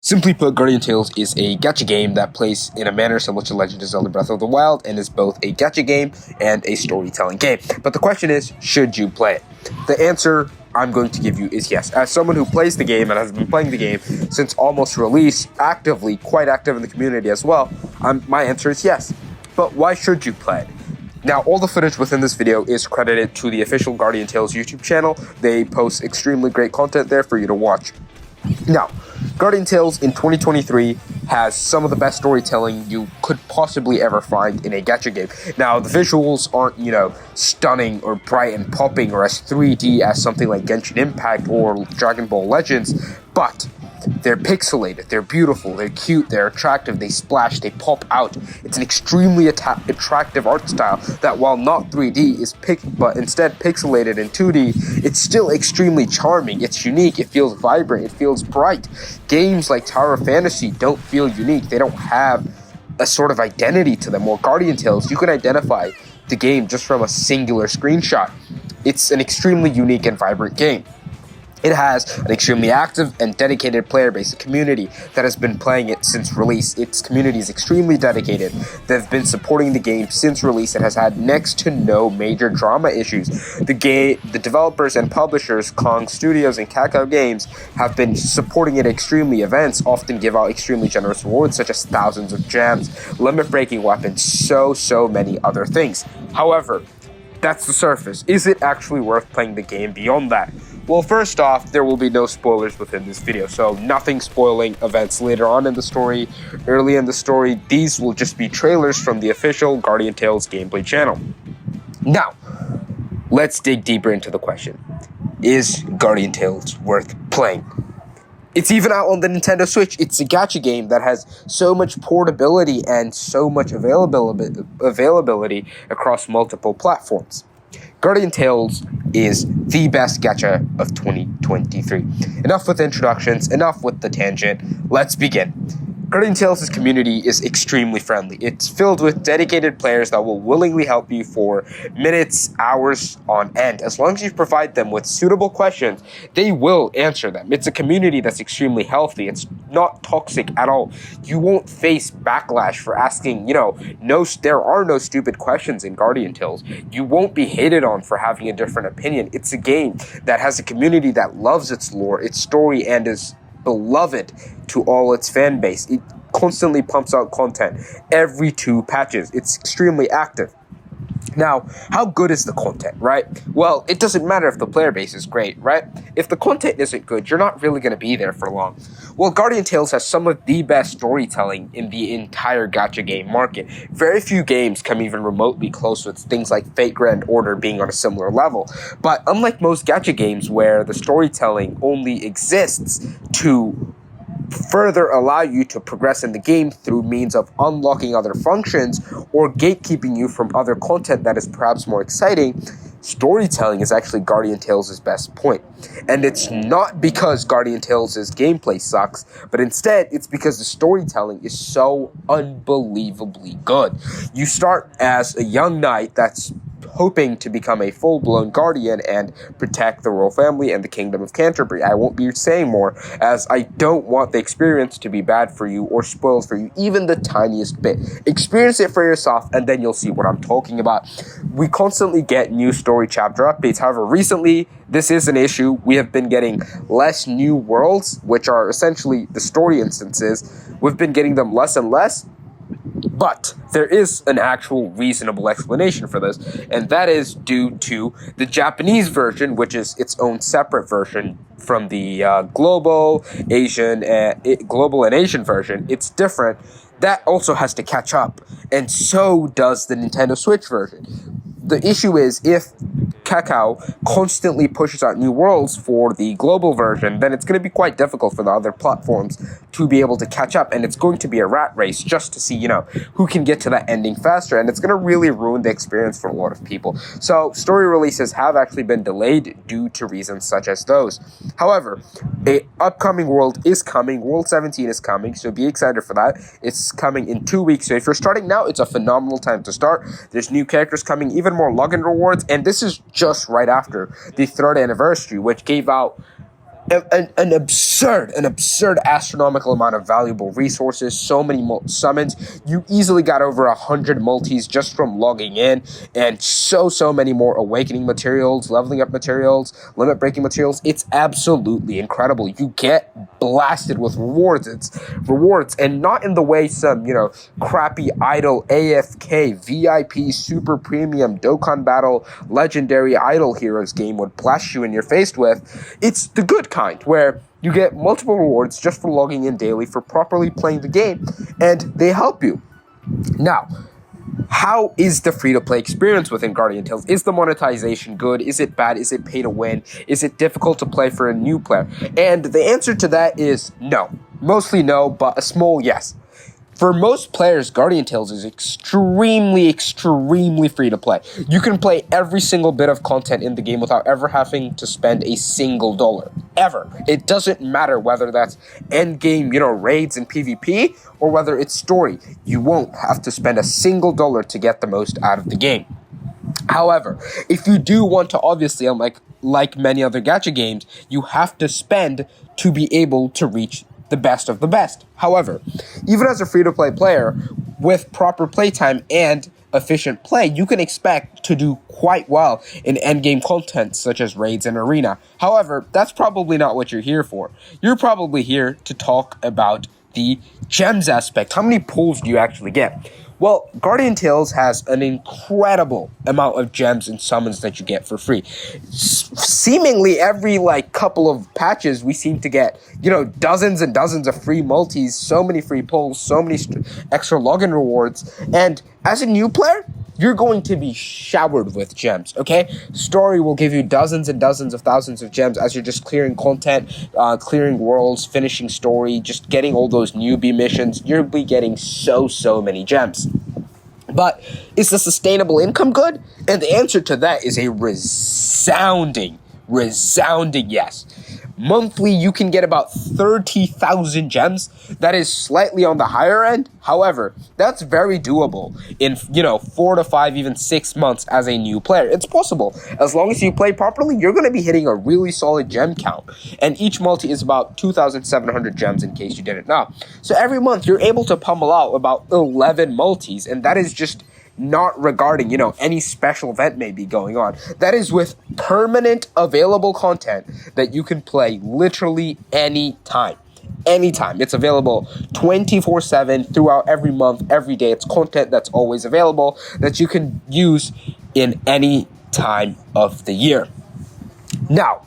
Simply put, Guardian Tales is a gacha game that plays in a manner similar to Legend of Zelda Breath of the Wild and is both a gacha game and a storytelling game. But the question is, should you play it? The answer I'm going to give you is yes. As someone who plays the game and has been playing the game since almost release, actively, quite active in the community as well, my answer is yes. But why should you play it? Now, all the footage within this video is credited to the official Guardian Tales YouTube channel. They post extremely great content there for you to watch. Now, Guardian Tales in 2023 has some of the best storytelling you could possibly ever find in a gacha game. Now, the visuals aren't, stunning or bright and popping or as 3D as something like Genshin Impact or Dragon Ball Legends, but they're pixelated, they're beautiful, they're cute, they're attractive, they splash, they pop out. It's an extremely attractive art style that, while not 3D, but instead pixelated in 2D, it's still extremely charming. It's unique, it feels vibrant, it feels bright. Games like Tower of Fantasy don't feel unique, they don't have a sort of identity to them. While Guardian Tales, you can identify the game just from a singular screenshot. It's an extremely unique and vibrant game. It has an extremely active and dedicated player base, a community that has been playing it since release. Its community is extremely dedicated. They've been supporting the game since release and has had next to no major drama issues. The developers and publishers, Kong Studios and Kakao Games, have been supporting it extremely. Events often give out extremely generous rewards, such as thousands of gems, limit-breaking weapons, so many other things. However, that's the surface. Is it actually worth playing the game beyond that? Well, first off, there will be no spoilers within this video, so nothing spoiling events later on in the story, early in the story. These will just be trailers from the official Guardian Tales gameplay channel. Now, let's dig deeper into the question. Is Guardian Tales worth playing? It's even out on the Nintendo Switch. It's a gacha game that has so much portability and so much availability across multiple platforms. Guardian Tales is the best gacha of 2023. Enough with introductions, enough with the tangent. Let's begin. Guardian Tales' community is extremely friendly. It's filled with dedicated players that will willingly help you for minutes, hours on end. As long as you provide them with suitable questions, they will answer them. It's a community that's extremely healthy. It's not toxic at all. You won't face backlash for asking, there are no stupid questions in Guardian Tales. You won't be hated on for having a different opinion. It's a game that has a community that loves its lore, its story, and is beloved to all its fan base. It constantly pumps out content every 2 patches. It's extremely active. Now, how good is the content, right? Well, it doesn't matter if the player base is great, right? If the content isn't good, you're not really going to be there for long. Well, Guardian Tales has some of the best storytelling in the entire gacha game market. Very few games come even remotely close, with things like Fate Grand Order being on a similar level. But unlike most gacha games where the storytelling only exists to further allow you to progress in the game through means of unlocking other functions or gatekeeping you from other content that is perhaps more exciting, storytelling is actually Guardian Tales' best point. And it's not because Guardian Tales' gameplay sucks, but instead it's because the storytelling is so unbelievably good. You start as a young knight that's hoping to become a full-blown guardian and protect the royal family and the kingdom of Canterbury. I won't be saying more, as I don't want the experience to be bad for you or spoiled for you even the tiniest bit. Experience it for yourself and then you'll see what I'm talking about. We constantly get new story chapter updates. However, recently, this is an issue. We have been getting less new worlds, which are essentially the story instances. We've been getting them less and less. But there is an actual reasonable explanation for this, and that is due to the Japanese version, which is its own separate version from the global and Asian version. It's different. That also has to catch up, and so does the Nintendo Switch version. The issue is, if Kakao constantly pushes out new worlds for the global version, then it's going to be quite difficult for the other platforms to be able to catch up, and it's going to be a rat race just to see, who can get to that ending faster, and it's going to really ruin the experience for a lot of people. So, story releases have actually been delayed due to reasons such as those. However, a upcoming world is coming. World 17 is coming, so be excited for that. It's coming in 2 weeks, so if you're starting now, it's a phenomenal time to start. There's new characters coming, even more login rewards, and this is just right after the 3rd anniversary, which gave out an absurd astronomical amount of valuable resources, so many summons. You easily got over 100 multis just from logging in, and so many more awakening materials, leveling up materials, limit breaking materials. It's absolutely incredible. You get blasted with rewards. It's rewards, and not in the way some, crappy idle AFK, VIP, super premium, Dokkan Battle, legendary idle heroes game would blast you in your face with. It's the good kind, where you get multiple rewards just for logging in daily, for properly playing the game, and they help you. Now, how is the free-to-play experience within Guardian Tales? Is the monetization good? Is it bad? Is it pay to win? Is it difficult to play for a new player? And the answer to that is no. Mostly no, but a small yes. For most players, Guardian Tales is extremely free to play. You can play every single bit of content in the game without ever having to spend a single dollar. Ever. It doesn't matter whether that's endgame, raids and PvP, or whether it's story. You won't have to spend a single dollar to get the most out of the game. However, if you do want to, obviously, like many other gacha games, you have to spend to be able to reach the best of the best. However, even as a free-to-play player, with proper playtime and efficient play, you can expect to do quite well in endgame content such as raids and arena. However, that's probably not what you're here for. You're probably here to talk about the gems aspect. How many pulls do you actually get? Well, Guardian Tales has an incredible amount of gems and summons that you get for free. Seemingly every couple of patches, we seem to get, dozens and dozens of free multis, so many free pulls, so many extra login rewards. And as a new player, you're going to be showered with gems, okay? Story will give you dozens and dozens of thousands of gems as you're just clearing content, clearing worlds, finishing story, just getting all those newbie missions. You'll be getting so many gems. But is the sustainable income good? And the answer to that is a resounding yes. Monthly, you can get about 30,000 gems. That is slightly on the higher end. However, that's very doable in, 4 to 5, even 6 months as a new player. It's possible. As long as you play properly, you're going to be hitting a really solid gem count. And each multi is about 2,700 gems in case you didn't know. So every month, you're able to pummel out about 11 multis. And that is just not regarding, any special event may be going on. That is with permanent available content that you can play literally anytime. Anytime. It's available 24/7 throughout every month, every day. It's content that's always available that you can use in any time of the year. Now,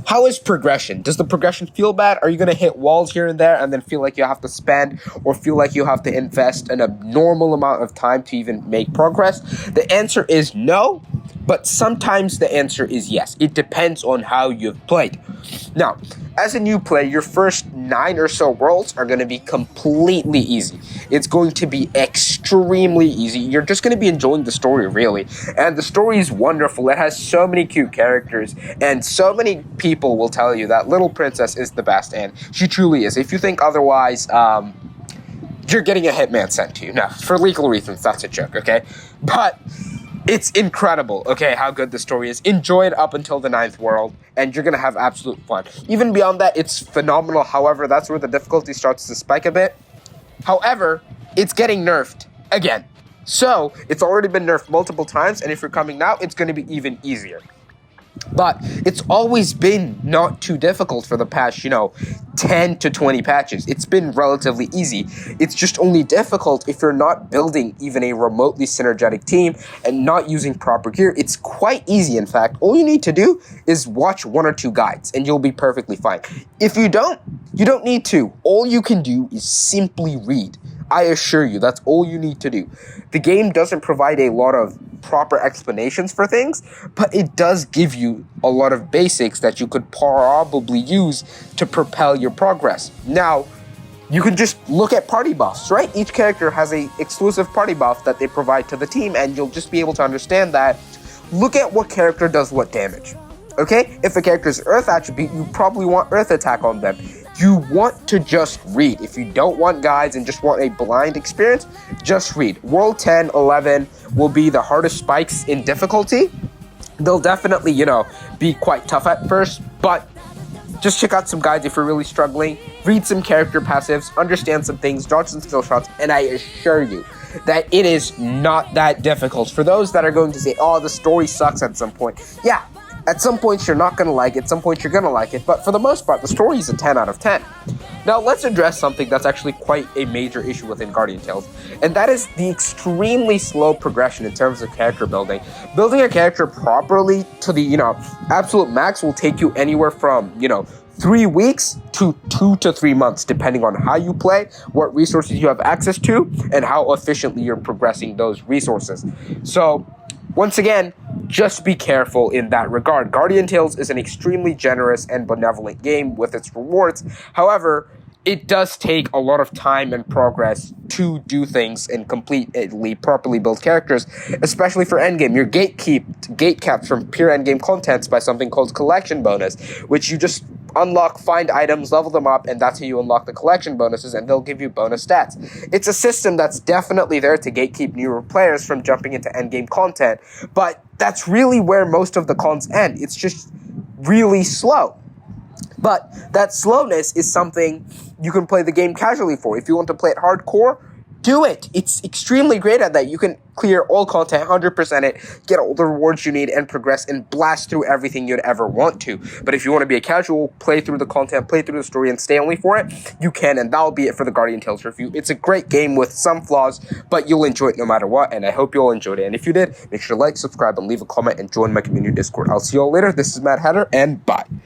how is progression? Does the progression feel bad? Are you going to hit walls here and there and then feel like you have to spend or feel like you have to invest an abnormal amount of time to even make progress? The answer is no, but sometimes the answer is yes. It depends on how you've played. Now, as a new player, your first 9 or so worlds are going to be completely easy. It's going to be extremely easy. You're just going to be enjoying the story, really. And the story is wonderful. It has so many cute characters, and so many people will tell you that Little Princess is the best, and she truly is. If you think otherwise, you're getting a hitman sent to you. Now, for legal reasons, that's a joke, okay? But it's incredible, okay, how good the story is. Enjoy it up until the 9th world, and you're going to have absolute fun. Even beyond that, it's phenomenal. However, that's where the difficulty starts to spike a bit. However, it's getting nerfed again. So, it's already been nerfed multiple times, and if you're coming now, it's going to be even easier. But it's always been not too difficult for the past, 10 to 20 patches. It's been relatively easy. It's just only difficult if you're not building even a remotely synergetic team and not using proper gear. It's quite easy, in fact. All you need to do is watch 1 or 2 guides, and you'll be perfectly fine. If you don't need to. All you can do is simply read. I assure you, that's all you need to do. The game doesn't provide a lot of proper explanations for things, but it does give you a lot of basics that you could probably use to propel your progress. Now, you can just look at party buffs, right? Each character has a exclusive party buff that they provide to the team, and you'll just be able to understand that. Look at what character does what damage. Okay? If a character's Earth attribute, you probably want Earth attack on them. You want to just read. If you don't want guides and just want a blind experience, just read. World 10, 11 will be the hardest spikes in difficulty. They'll definitely, be quite tough at first, but Just check out some guides if you're really struggling, read some character passives, understand some things, dodge some skill shots, and I assure you that it is not that difficult. For those that are going to say, oh, the story sucks at some point, yeah, at some points you're not going to like it, some points you're going to like it, but for the most part, the story is a 10 out of 10. Now, let's address something that's actually quite a major issue within Guardian Tales, and that is the extremely slow progression in terms of character building. Building a character properly to the, absolute max will take you anywhere from, 3 weeks to 2 to 3 months, depending on how you play, what resources you have access to, and how efficiently you're progressing those resources. So, once again, just be careful in that regard. Guardian Tales is an extremely generous and benevolent game with its rewards. However, it does take a lot of time and progress to do things and completely properly build characters, especially for endgame. You're gate capped from pure endgame contents by something called collection bonus, which you just unlock, find items, level them up, and that's how you unlock the collection bonuses, and they'll give you bonus stats. It's a system that's definitely there to gatekeep newer players from jumping into endgame content, but that's really where most of the cons end. It's just really slow. But that slowness is something you can play the game casually for. If you want to play it hardcore, do it. It's extremely great at that. You can clear all content, 100% it, get all the rewards you need, and progress and blast through everything you'd ever want to. But if you want to be a casual, play through the content, play through the story, and stay only for it, you can, and that'll be it for the Guardian Tales review. It's a great game with some flaws, but you'll enjoy it no matter what, and I hope you all enjoyed it. And if you did, make sure to like, subscribe, and leave a comment, and join my community Discord. I'll see you all later. This is Matt Hatter, and bye.